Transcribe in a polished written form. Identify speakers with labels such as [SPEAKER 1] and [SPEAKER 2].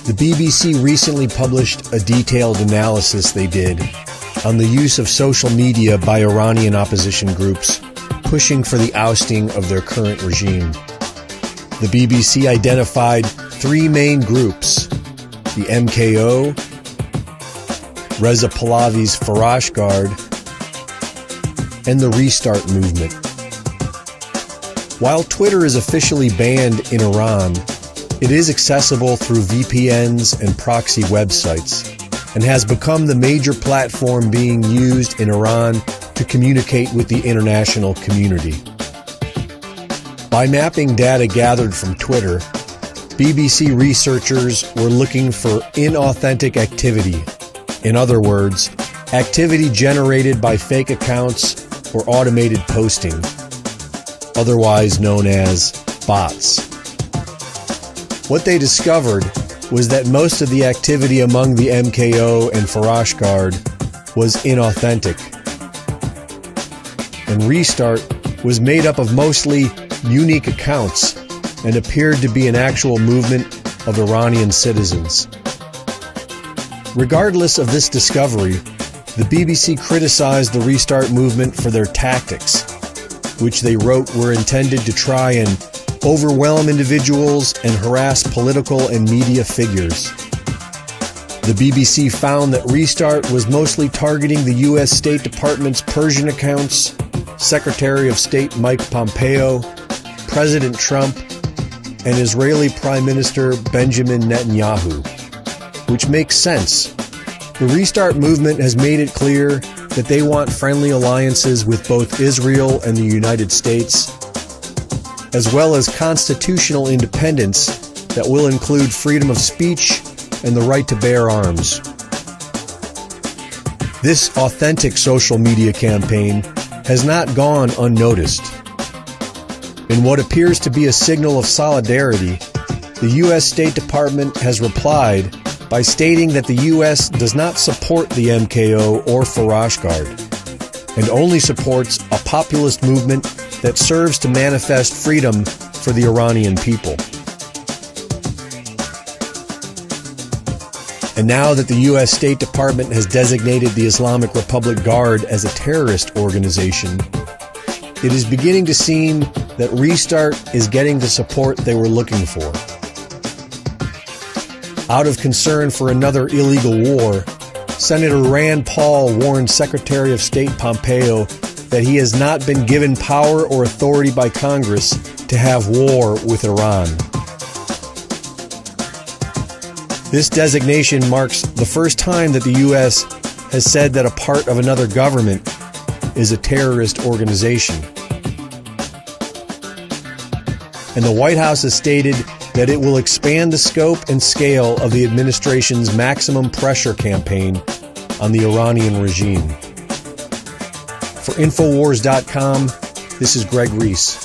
[SPEAKER 1] The BBC recently published a detailed analysis they did on the use of social media by Iranian opposition groups pushing for the ousting of their current regime. The BBC identified three main groups: the MKO, Reza Pahlavi's Farash Guard, and the Restart movement. While Twitter is officially banned in Iran, it is accessible through VPNs and proxy websites, and has become the major platform being used in Iran to communicate with the international community. By mapping data gathered from Twitter, BBC researchers were looking for inauthentic activity. In other words, activity generated by fake accounts or automated posting, otherwise known as bots. What they discovered was that most of the activity among the MKO and Farash Guard was inauthentic. And Restart was made up of mostly unique accounts and appeared to be an actual movement of Iranian citizens. Regardless of this discovery, the BBC criticized the Restart movement for their tactics, which they wrote were intended to try and overwhelm individuals and harass political and media figures. The BBC found that Restart was mostly targeting the U.S. State Department's Persian accounts, Secretary of State Mike Pompeo, President Trump, and Israeli Prime Minister Benjamin Netanyahu, which makes sense. The Restart movement has made it clear that they want friendly alliances with both Israel and the United States, as well as constitutional independence that will include freedom of speech and the right to bear arms. This authentic social media campaign has not gone unnoticed. In what appears to be a signal of solidarity, the U.S. State Department has replied by stating that the U.S. does not support the MKO or Farash Guard, and only supports a populist movement that serves to manifest freedom for the Iranian people. And now that the U.S. State Department has designated the Islamic Republic Guard as a terrorist organization, it is beginning to seem that Restart is getting the support they were looking for. Out of concern for another illegal war, Senator Rand Paul warned Secretary of State Pompeo that he has not been given power or authority by Congress to have war with Iran. This designation marks the first time that the U.S. has said that a part of another government is a terrorist organization. And the White House has stated that it will expand the scope and scale of the administration's maximum pressure campaign on the Iranian regime. For Infowars.com, this is Greg Reese.